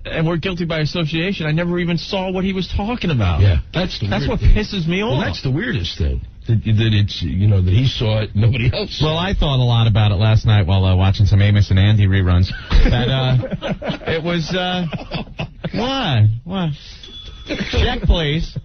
and we're guilty by association. I never even saw what he was talking about. Yeah, that's what pisses me off. Well, that's the weirdest thing. That it's, that he saw it, nobody else saw it. Well, I thought a lot about it last night while watching some Amos and Andy reruns. That it was what? Check, please.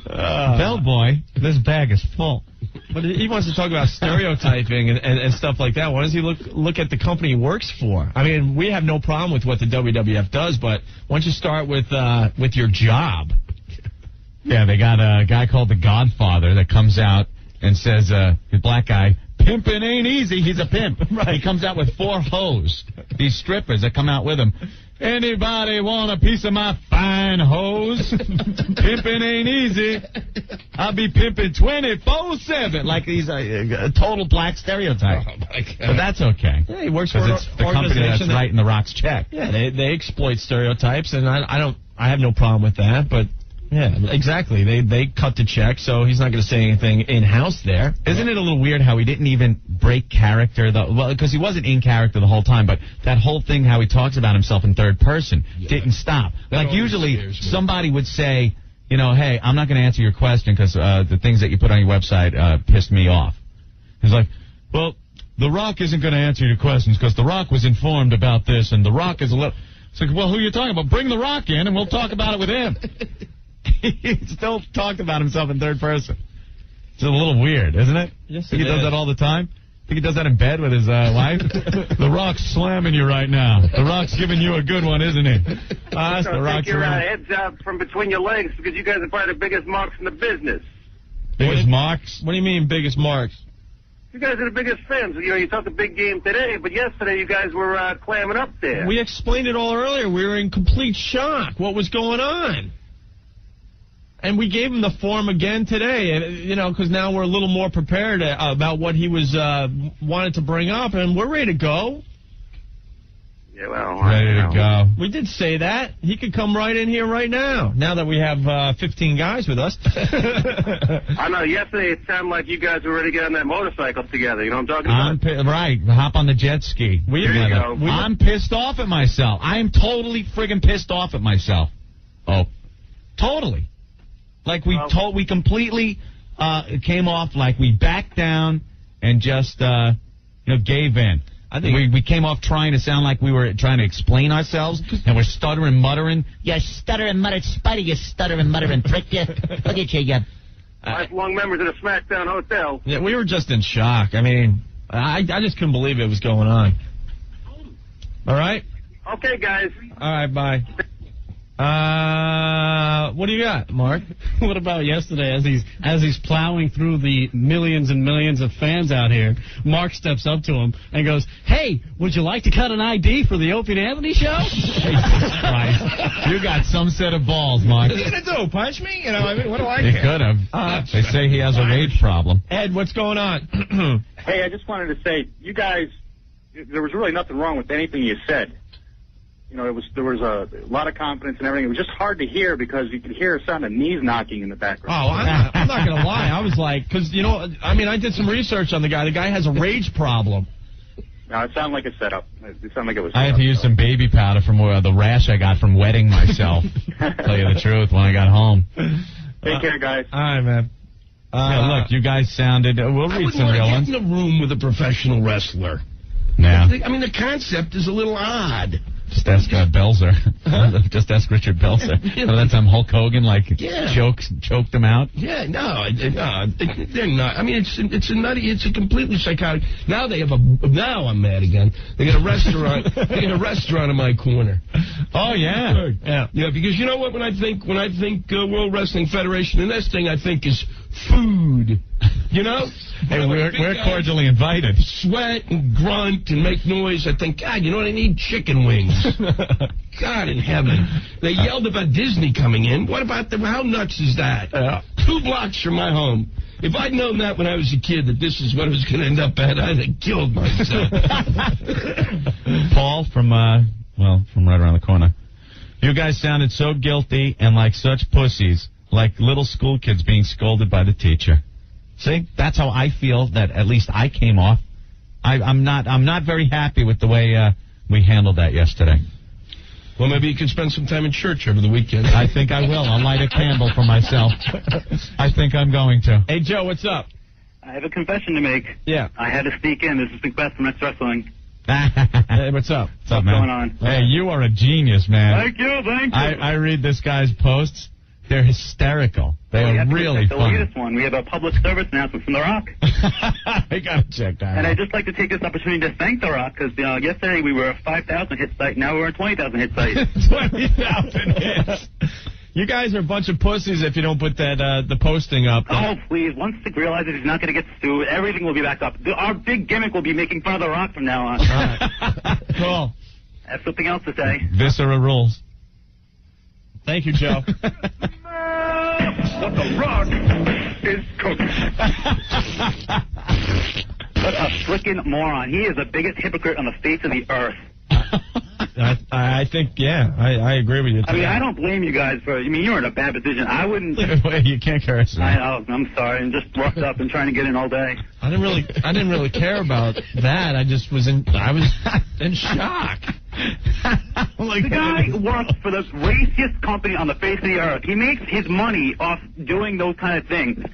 Bellboy, this bag is full. But he wants to talk about stereotyping and stuff like that. Why does he look at the company he works for? I mean, we have no problem with what the WWF does, but why don't you start with your job? Yeah, they got a guy called the Godfather that comes out and says, the black guy, pimping ain't easy. He's a pimp. Right. He comes out with 4 hoes, these strippers that come out with him. Anybody want a piece of my fine hose? Pimping ain't easy. I'll be pimping 24/7. Like he's a total black stereotype. Oh, my God. But that's okay. Yeah, he works for it's the company that's writing the Rock's check. Yeah, they exploit stereotypes, and I have no problem with that, but... Yeah, exactly. They cut the check, so he's not going to say anything in-house there. Isn't it a little weird how he didn't even break character? Well, because he wasn't in character the whole time, but that whole thing how he talks about himself in third person didn't stop. Like usually somebody would say, hey, I'm not going to answer your question because the things that you put on your website pissed me off. He's like, well, The Rock isn't going to answer your questions because The Rock was informed about this, and The Rock is a little... It's like, well, who are you talking about? Bring The Rock in, and we'll talk about it with him. He still talked about himself in third person. It's a little weird, isn't it? Yes, Think he does that all the time? Think he does that in bed with his wife? The Rock's slamming you right now. The Rock's giving you a good one, isn't he? That's The Rock's take your heads out from between your legs because you guys are probably the biggest marks in the business. Biggest marks? What do you mean, biggest marks? You guys are the biggest fans. You talked a big game today, but yesterday you guys were clamming up there. We explained it all earlier. We were in complete shock. What was going on? And we gave him the form again today, because now we're a little more prepared about what he was wanted to bring up, and we're ready to go. Yeah, well, ready to go. We did say that. He could come right in here right now that we have 15 guys with us. I know. Yesterday it sounded like you guys were ready to get on that motorcycle together. You know what I'm talking about? Right. Hop on the jet ski. There you go. I'm pissed off at myself. I am totally friggin' pissed off at myself. Oh, totally. Like we completely came off like we backed down and just gave in. I think we came off trying to sound like we were trying to explain ourselves, and we're stuttering, muttering. You stuttering, muttering, Spidey, you stuttering, muttering prick, you. Look at you, lifelong members of the SmackDown Hotel. Yeah, we were just in shock. I mean, I just couldn't believe it was going on. All right? Okay, guys. All right, bye. What do you got, Mark? What about yesterday as he's plowing through the millions and millions of fans out here? Mark steps up to him and goes, "Hey, would you like to cut an ID for the Opie and Anthony show?" Jesus Christ. You got some set of balls, Mark. What are you going to do? Punch me? What do I He care? could have. They say he has a rage problem. Ed, what's going on? Hey, I just wanted to say, you guys, there was really nothing wrong with anything you said. There was a lot of confidence and everything. It was just hard to hear because you could hear a sound of knees knocking in the background. Oh, I'm not going to lie. I was like, because, I did some research on the guy. The guy has a rage problem. No, it sounded like a setup. It sounded like it was I had to use some baby powder from the rash I got from wetting myself. Tell you the truth, when I got home. Take care, guys. All right, man. Yeah, look, you guys sounded... We'll read some real ones. I wouldn't want to get in a room with a professional wrestler. Yeah. The concept is a little odd. Just ask Belzer. Just ask Richard Belzer. That time Hulk Hogan choked him out. Yeah, no, they're not. It's a completely psychotic. Now now I'm mad again. They got a restaurant. They got a restaurant in my corner. Oh yeah, yeah. Because you know what? When I think World Wrestling Federation, the next thing I think is food. Hey, we're cordially invited. Sweat and grunt and make noise. I think, God, you know what I need? Chicken wings. God in heaven. They yelled about Disney coming in. What about how nuts is that? 2 blocks from my home. If I'd known that when I was a kid, that this is what I was going to end up at, I'd have killed myself. Paul from right around the corner. You guys sounded so guilty and like such pussies, like little school kids being scolded by the teacher. See, that's how I feel that at least I came off. I'm not very happy with the way we handled that yesterday. Well, maybe you can spend some time in church over the weekend. I think I will. I'll light a candle for myself. I think I'm going to. Hey, Joe, what's up? I have a confession to make. Yeah. I had to sneak in. This is Macbeth from X Wrestling. Hey, what's up? What's up, man? Going on? Hey, you are a genius, man. Thank you. I read this guy's posts. They're hysterical. They are really the funny. latest one. We have a public service announcement from The Rock. I gotta check that And out. I'd just like to take this opportunity to thank The Rock, because yesterday we were a 5,000 hit site, now we're a 20,000 hit site. 20,000 hits. You guys are a bunch of pussies if you don't put that the posting up. Oh, please. Once Stick realizes he's not going to get sued, everything will be back up. Our big gimmick will be making fun of The Rock from now on. All right. Cool. I have something else to say. Viscera rules. Thank you, Joe. What The Rock is cooking. What a frickin' moron. He is the biggest hypocrite on the face of the earth. I think, yeah, I agree with you. I mean, I don't blame you guys for, you're in a bad position. I wouldn't. You can't curse. I'm sorry. I'm just roughed up and trying to get in all day. I didn't really care about that. I was in shock. The guy works for the raciest company on the face of the earth. He makes his money off doing those kind of things.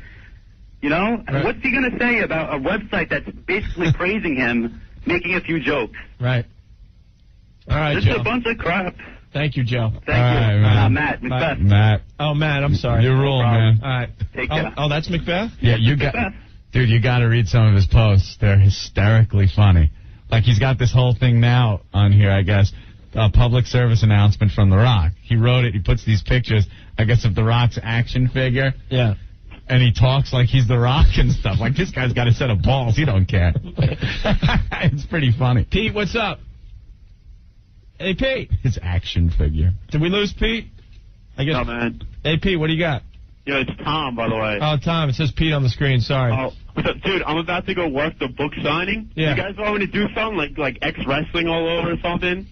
You know? Right. What's he going to say about a website that's basically praising him, making a few jokes? Right. All right, This Joe. is a bunch of crap. Thank you, Joe. Thank you. right, Matt, Macbeth. Matt. Oh, Matt, I'm sorry. You rule, problem. man. All right. Take care. Oh, that's Macbeth? Yeah, you got, Macbeth. dude. You got to read some of his posts. They're hysterically funny. Like he's got this whole thing now on here, I guess. A public service announcement from The Rock. He wrote it. He puts these pictures, I guess, of The Rock's action figure. Yeah. And he talks like he's The Rock and stuff. Like this guy's got a set of balls. He don't care. It's pretty funny. Pete, what's up? Hey, Pete. His action figure. Did we lose Pete? I guess. Oh, man. Hey, Pete, what do you got? Yo, it's Tom, by the way. Oh, Tom, it says Pete on the screen. Sorry. Oh, what's up, dude? I'm about to go work the book signing. Yeah. You guys want me to do something like X wrestling all over or something?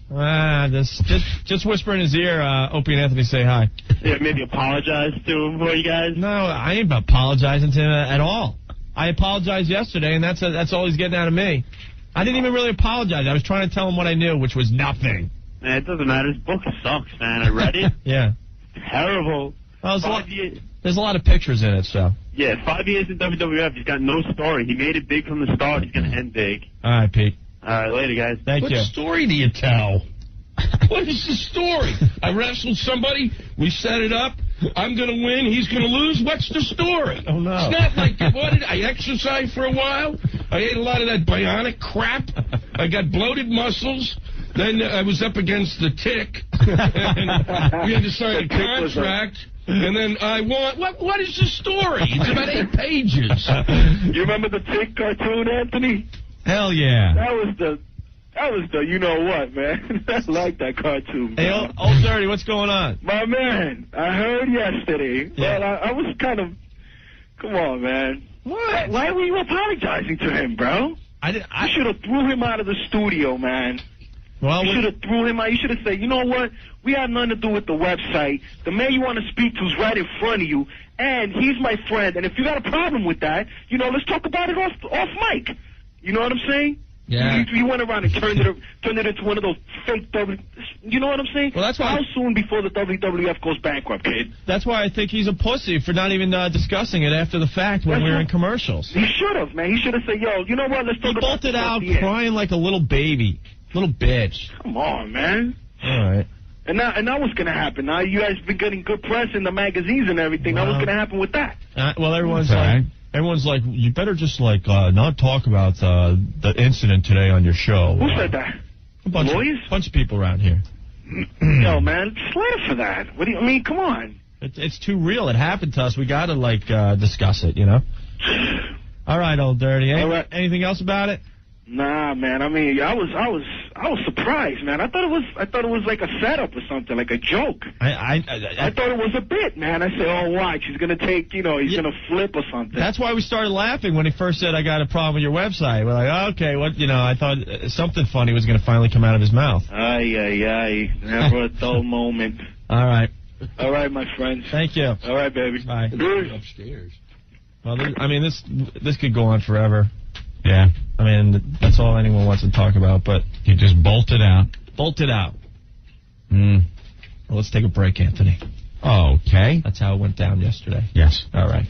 Just whisper in his ear. Opie and Anthony say hi. Yeah, maybe apologize to him for you guys. No, I ain't apologizing to him at all. I apologized yesterday, and that's all he's getting out of me. I didn't even really apologize. I was trying to tell him what I knew, which was nothing. Man, it doesn't matter. His book sucks, man. I read it. Yeah. Terrible. Well, there's a lot of pictures in it, so. Yeah, 5 years in WWF. He's got no story. He made it big from the start. He's going to end big. All right, Pete. All right, later, guys. Thank you. What story do you tell? What is the story? I wrestled somebody. We set it up. I'm going to win. He's going to lose. What's the story? Oh, no. It's not like, I exercised for a while. I ate a lot of that bionic crap. I got bloated muscles. Then I was up against the Tick. And we had to sign a contract. And then I won. What is the story? It's about 8 pages. You remember the Tick cartoon, Anthony? Hell yeah. That was the you know what, man. I like that cartoon. Hey, old Dirty, what's going on? My man, I heard yesterday. Yeah. Well, I was kind of. Come on, man. What? Why were you apologizing to him, bro? You should have threw him out of the studio, man. Well, You should have threw him out. You should have said, you know what? We had nothing to do with the website. The man you want to speak to is right in front of you, and he's my friend. And if you got a problem with that, let's talk about it off mic. You know what I'm saying? Yeah. You went around and turned it into one of those fake You know what I'm saying? Well, that's why. How soon before the WWF goes bankrupt, kid? That's why I think he's a pussy for not even discussing it after the fact when we were in commercials. He should have, man. He should have said, yo, you know what? Let's talk He about bolted this out off the air. crying like a little baby. Little bitch. Come on, man. All right. And now what's going to happen? Now you guys been getting good press in the magazines and everything. Now what's going to happen with that? Well, everyone's That's like, right. everyone's like, you better just not talk about the incident today on your show. Who said that? A bunch of people around here. Yo, man, slap for that. What do you mean? Come on. It's too real. It happened to us. We got to discuss it. All right, old Dirty. All right. Anything else about it? Nah, man. I mean, I was surprised, man. I thought it was like a setup or something, like a joke. I thought it was a bit, man. I said, oh, watch, he's gonna take, he's gonna flip or something. That's why we started laughing when he first said, I got a problem with your website. We're like, okay, what? I thought something funny was gonna finally come out of his mouth. Ay. Never a dull moment. All right. All right, my friends. Thank you. All right, baby. Bye. Upstairs. Well, this could go on forever. Yeah. I mean, that's all anyone wants to talk about, but He just bolted out. bolted out. Mm. Well, let's take a break, Anthony. Okay. That's how it went down yesterday. Yes. All right.